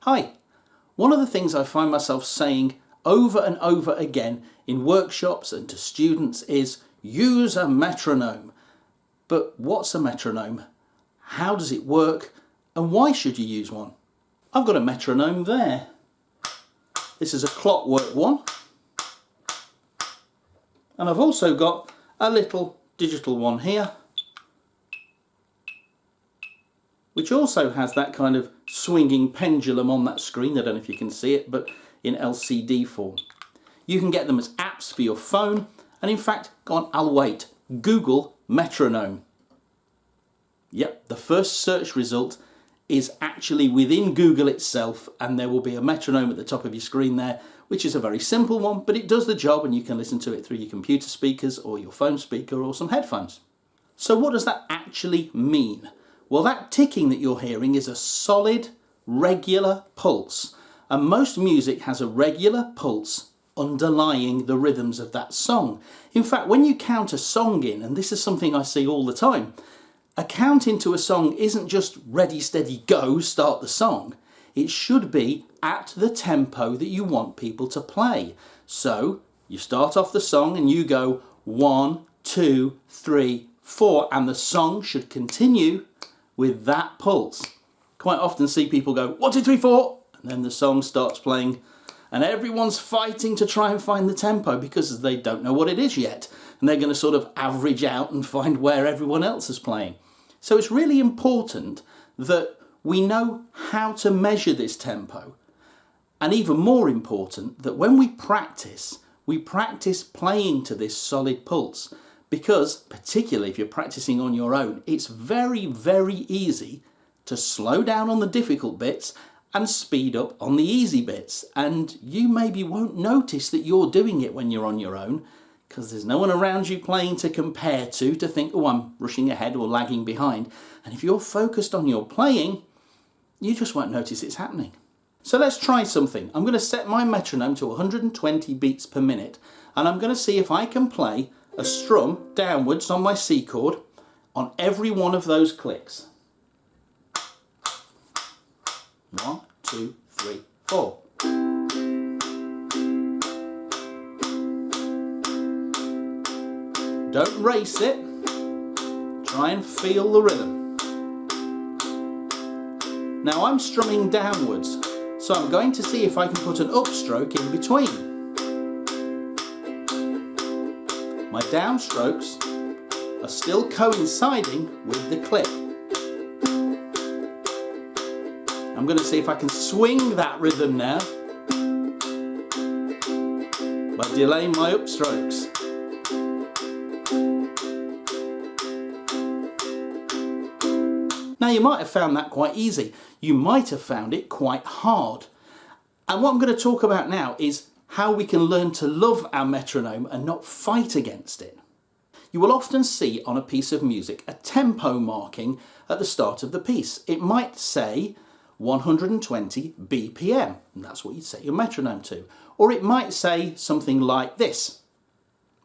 Hi. One of the things I find myself saying over and over again in workshops and to students is use a metronome. But what's a metronome? How does it work? And why should you use one? I've got a metronome there. This is a clockwork one. And I've also got a little digital one here, which also has that kind of swinging pendulum on that screen. I don't know if you can see it, but in LCD form. You can get them as apps for your phone, and in fact, go on, I'll wait. Google metronome. Yep, the first search result is actually within Google itself, and there will be a metronome at the top of your screen there, which is a very simple one, but it does the job, and you can listen to it through your computer speakers or your phone speaker or some headphones. So what does that actually mean? Well, that ticking that you're hearing is a solid, regular pulse. And most music has a regular pulse underlying the rhythms of that song. In fact, when you count a song in, and this is something I see all the time, a count into a song isn't just ready, steady, go, start the song. It should be at the tempo that you want people to play. So you start off the song and you go 1, 2, 3, 4, and the song should continue with that pulse. Quite often see people go 1, 2, 3, 4, and then the song starts playing and everyone's fighting to try and find the tempo because they don't know what it is yet, and they're going to sort of average out and find where everyone else is playing. So it's really important that we know how to measure this tempo, and even more important that when we practice playing to this solid pulse. Because, particularly if you're practicing on your own, it's very, very easy to slow down on the difficult bits and speed up on the easy bits. And you maybe won't notice that you're doing it when you're on your own, because there's no one around you playing to compare to think, oh, I'm rushing ahead or lagging behind. And if you're focused on your playing, you just won't notice it's happening. So let's try something. I'm going to set my metronome to 120 beats per minute, and I'm going to see if I can play a strum downwards on my C chord on every one of those clicks. 1, 2, 3, 4. Don't race it. Try and feel the rhythm. Now I'm strumming downwards, so I'm going to see if I can put an upstroke in between. My downstrokes are still coinciding with the click. I'm going to see if I can swing that rhythm now by delaying my upstrokes. Now you might have found that quite easy. You might have found it quite hard. And what I'm going to talk about now is how we can learn to love our metronome and not fight against it. You will often see on a piece of music a tempo marking at the start of the piece. It might say 120 BPM, and that's what you'd set your metronome to. Or it might say something like this.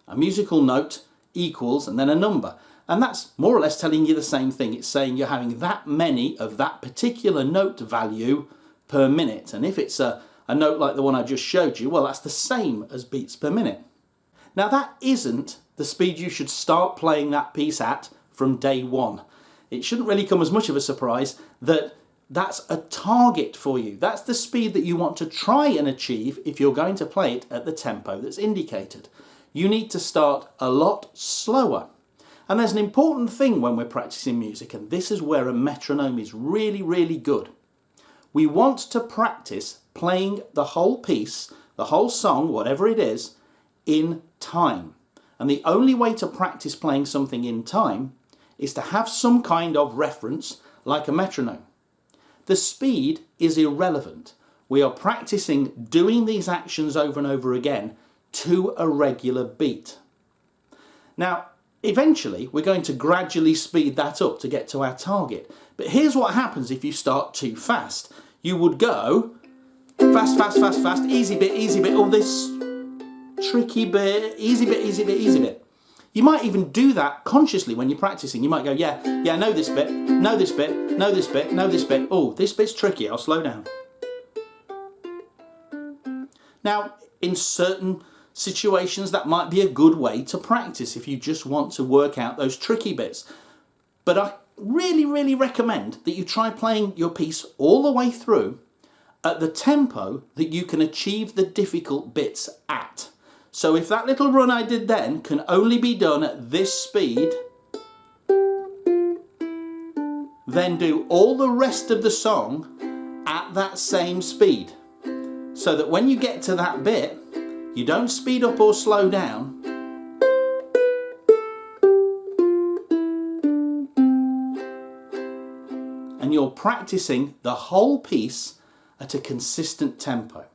A musical note equals and then a number. And that's more or less telling you the same thing. It's saying you're having that many of that particular note value per minute. And if it's a note like the one I just showed you, well, that's the same as beats per minute. Now that isn't the speed you should start playing that piece at from day one. It shouldn't really come as much of a surprise that that's a target for you. That's the speed that you want to try and achieve if you're going to play it at the tempo that's indicated. You need to start a lot slower. And there's an important thing when we're practicing music, and this is where a metronome is really, really good. We want to practice playing the whole piece, the whole song, whatever it is, in time. And the only way to practice playing something in time is to have some kind of reference like a metronome. The speed is irrelevant. We are practicing doing these actions over and over again to a regular beat. Now, eventually, we're going to gradually speed that up to get to our target. But here's what happens if you start too fast. You would go fast, fast, fast, fast, easy bit, all this tricky bit, easy bit, easy bit, easy bit. You might even do that consciously when you're practicing. You might go, yeah, know this bit, know this bit, know this bit, know this bit. Oh, this bit's tricky, I'll slow down. Now, in certain situations, that might be a good way to practice if you just want to work out those tricky bits. But I really, really recommend that you try playing your piece all the way through at the tempo that you can achieve the difficult bits at. So if that little run I did then can only be done at this speed, then do all the rest of the song at that same speed. So that when you get to that bit, you don't speed up or slow down. And you're practicing the whole piece at a consistent tempo.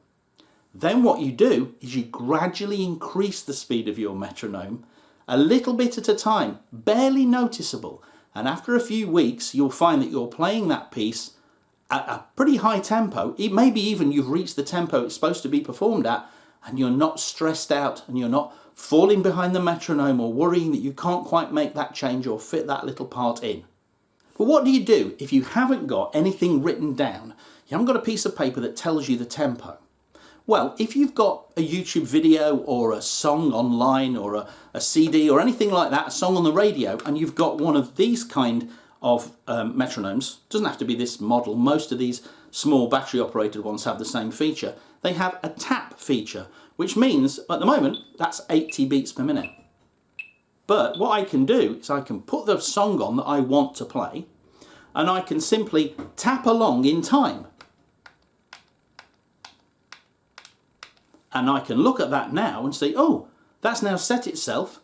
Then what you do is you gradually increase the speed of your metronome a little bit at a time, barely noticeable. And after a few weeks, you'll find that you're playing that piece at a pretty high tempo. Maybe even you've reached the tempo it's supposed to be performed at, and you're not stressed out and you're not falling behind the metronome or worrying that you can't quite make that change or fit that little part in. But what do you do if you haven't got anything written down? You haven't got a piece of paper that tells you the tempo. Well, if you've got a YouTube video or a song online or a CD or anything like that, a song on the radio, and you've got one of these kind of metronomes, doesn't have to be this model, most of these small battery operated ones have the same feature, they have a tap feature, which means at the moment that's 80 beats per minute. But what I can do is I can put the song on that I want to play and I can simply tap along in time. And I can look at that now and say, oh, that's now set itself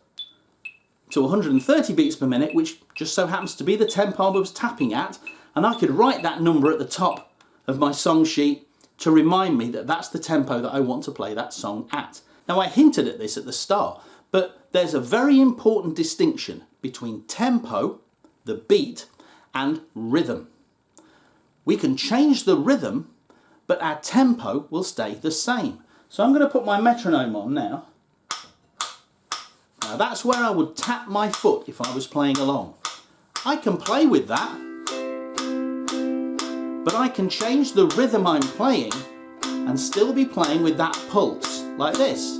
to 130 beats per minute, which just so happens to be the tempo I was tapping at. And I could write that number at the top of my song sheet to remind me that that's the tempo that I want to play that song at. Now, I hinted at this at the start, but there's a very important distinction between tempo, the beat, and rhythm. We can change the rhythm, but our tempo will stay the same. So I'm going to put my metronome on now. Now that's where I would tap my foot if I was playing along. I can play with that, but I can change the rhythm I'm playing and still be playing with that pulse, like this.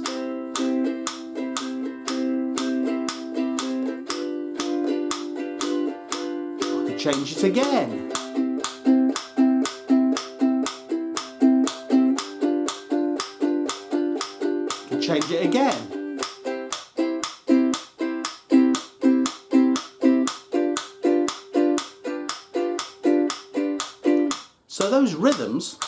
I could change it again. Change it again. So those rhythms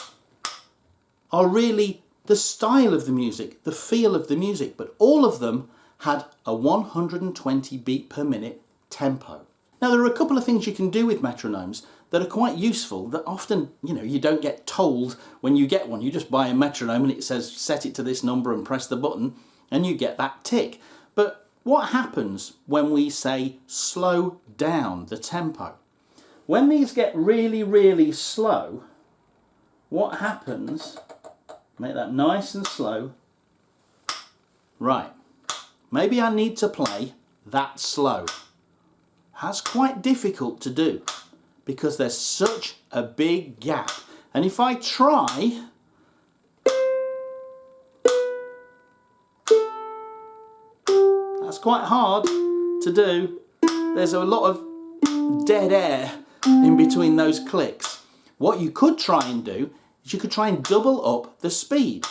are really the style of the music, the feel of the music, but all of them had a 120 beat per minute tempo. Now there are a couple of things you can do with metronomes that are quite useful that often, you don't get told when you get one. You just buy a metronome and it says set it to this number and press the button and you get that tick. But what happens when we say slow down the tempo? When these get really, really slow, what happens? Make that nice and slow. Right, maybe I need to play that slow. That's quite difficult to do because there's such a big gap. And if I try, that's quite hard to do. There's a lot of dead air in between those clicks. What you could try and do is you could try and double up the speed.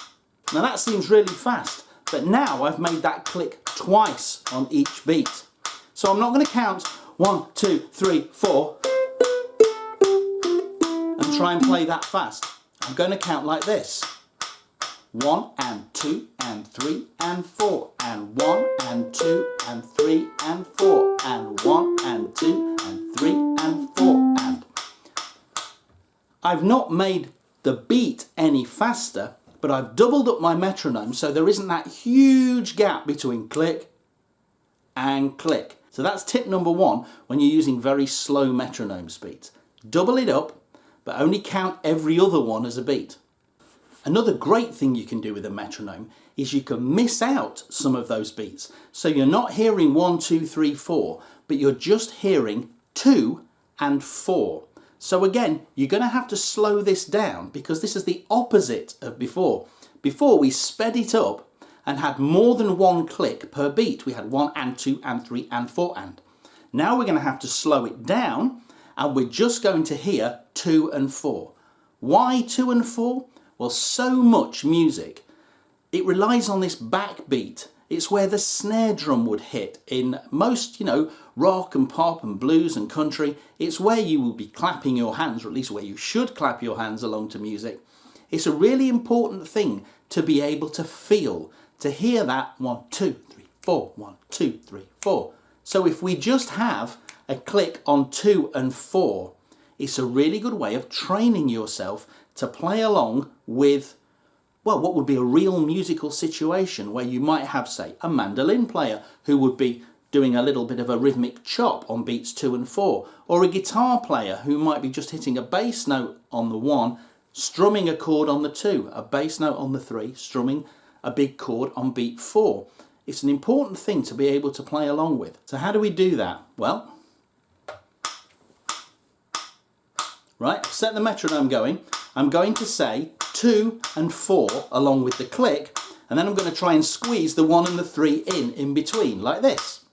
Now that seems really fast, but now I've made that click twice on each beat. So I'm not going to count 1, 2, 3, 4 and try and play that fast. I'm going to count like this. 1 and 2 and 3 and 4 and 1 and 2 and 3 and 4 and 1 and 2 and 3 and 4 and... I've not made the beat any faster, but I've doubled up my metronome so there isn't that huge gap between click and click. So that's tip number 1 when you're using very slow metronome speeds. Double it up, but only count every other one as a beat. Another great thing you can do with a metronome is you can miss out some of those beats. So you're not hearing 1, 2, 3, 4, but you're just hearing 2 and 4. So again, you're going to have to slow this down because this is the opposite of before. Before we sped it up and had more than one click per beat. We had 1 and 2 and 3 and 4 and. Now we're going to have to slow it down and we're just going to hear 2 and 4. Why 2 and 4? Well, so much music, it relies on this backbeat. It's where the snare drum would hit in most, rock and pop and blues and country. It's where you will be clapping your hands, or at least where you should clap your hands along to music. It's a really important thing to be able to feel, to hear that 1, 2, 3, 4, 1, 2, 3, 4. So if we just have a click on 2 and 4, it's a really good way of training yourself to play along with, well, what would be a real musical situation where you might have, say, a mandolin player who would be doing a little bit of a rhythmic chop on beats 2 and 4, or a guitar player who might be just hitting a bass note on the 1, strumming a chord on the 2, a bass note on the 3, strumming a big chord on beat 4. It's an important thing to be able to play along with. So how do we do that? Well, right, set the metronome going. I'm going to say 2 and 4 along with the click, and then I'm going to try and squeeze the 1 and the 3 in between, like this.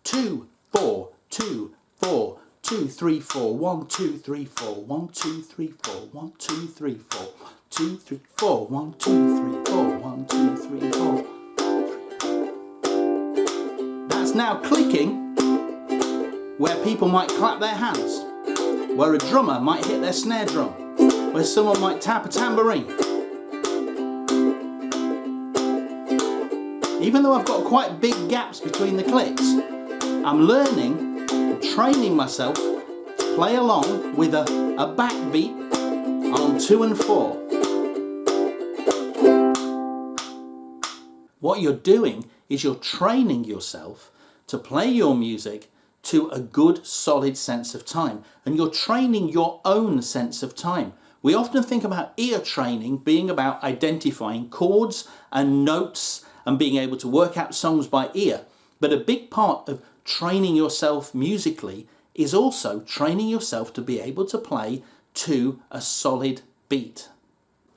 2, 4, 2, 4, 2, 3, 4, 1, 2, 3, 4, 1, 2, 3, 4, 1, 2, 3, 4, 2, 3, 4, 1, 2, 3, 4, 1, 2, 3, 4. That's now clicking where people might clap their hands, where a drummer might hit their snare drum, where someone might tap a tambourine. Even though I've got quite big gaps between the clicks, I'm learning, training myself to play along with a backbeat on 2 and 4. What you're doing is you're training yourself to play your music to a good solid sense of time, and you're training your own sense of time. We often think about ear training being about identifying chords and notes and being able to work out songs by ear, but a big part of training yourself musically is also training yourself to be able to play to a solid beat.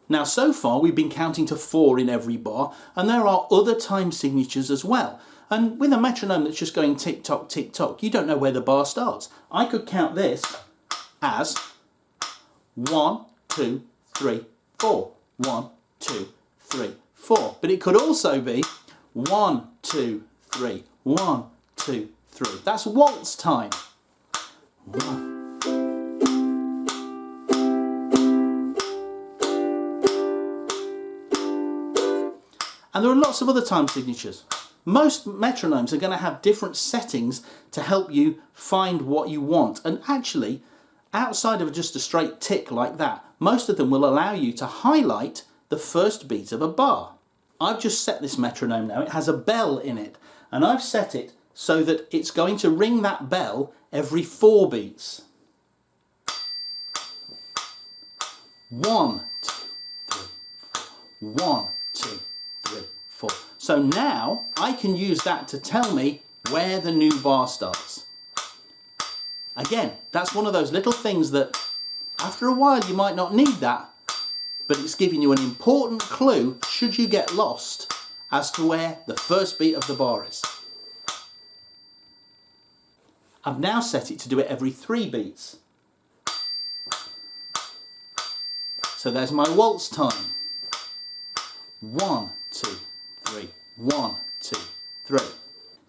Now, so far we've been counting to 4 in every bar, and there are other time signatures as well. And with a metronome that's just going tick-tock, tick-tock, you don't know where the bar starts. I could count this as 1, 2, 3, 4. 1, 2, 3, 4. But it could also be 1, 2, 3, 1, 2, 3. That's waltz time. 1. And there are lots of other time signatures. Most metronomes are going to have different settings to help you find what you want. And actually, outside of just a straight tick like that, most of them will allow you to highlight the first beat of a bar. I've just set this metronome now. It has a bell in it. And I've set it so that it's going to ring that bell every 4 beats. 1, 2, 3, 4. 1, 2, 3, 4. So now I can use that to tell me where the new bar starts. Again, that's one of those little things that after a while you might not need that, but it's giving you an important clue should you get lost as to where the first beat of the bar is. I've now set it to do it every 3 beats. So there's my waltz time. 1, 2, 3, 1, 2, 3.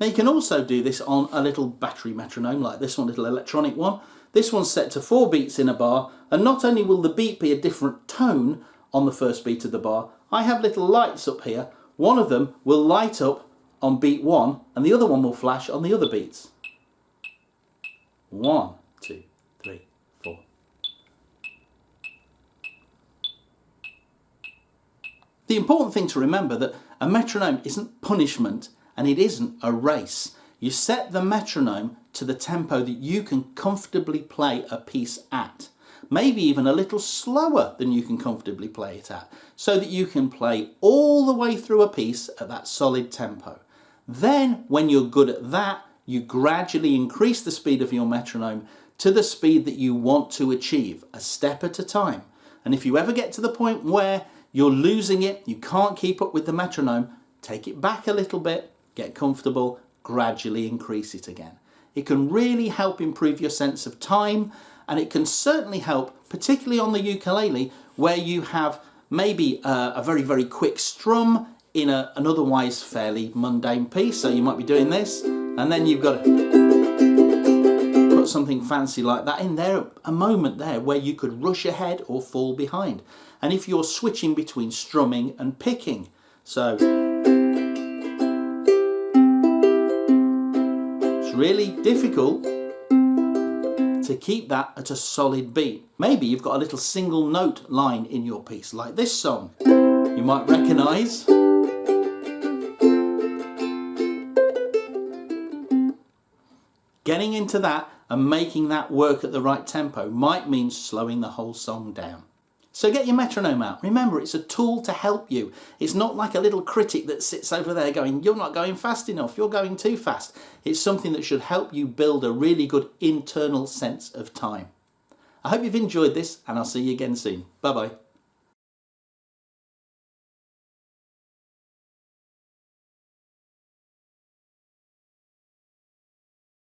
Now you can also do this on a little battery metronome like this one, little electronic one. This one's set to 4 beats in a bar, and not only will the beat be a different tone on the first beat of the bar, I have little lights up here. One of them will light up on beat 1 and the other one will flash on the other beats. 1, 2, 3, 4. The important thing to remember that a metronome isn't punishment and it isn't a race. You set the metronome to the tempo that you can comfortably play a piece at. Maybe even a little slower than you can comfortably play it at, so that you can play all the way through a piece at that solid tempo. Then, when you're good at that, you gradually increase the speed of your metronome to the speed that you want to achieve, a step at a time. And if you ever get to the point where you're losing it, you can't keep up with the metronome, take it back a little bit, get comfortable, gradually increase it again. It can really help improve your sense of time, and it can certainly help, particularly on the ukulele, where you have maybe a very, very quick strum in an otherwise fairly mundane piece. So you might be doing this, and then you've got to put something fancy like that in there, a moment there where you could rush ahead or fall behind. And if you're switching between strumming and picking, so it's really difficult to keep that at a solid beat. Maybe you've got a little single note line in your piece, like this song you might recognise. Getting into that and making that work at the right tempo might mean slowing the whole song down. So get your metronome out. Remember, it's a tool to help you. It's not like a little critic that sits over there going, you're not going fast enough, you're going too fast. It's something that should help you build a really good internal sense of time. I hope you've enjoyed this, and I'll see you again soon. Bye-bye.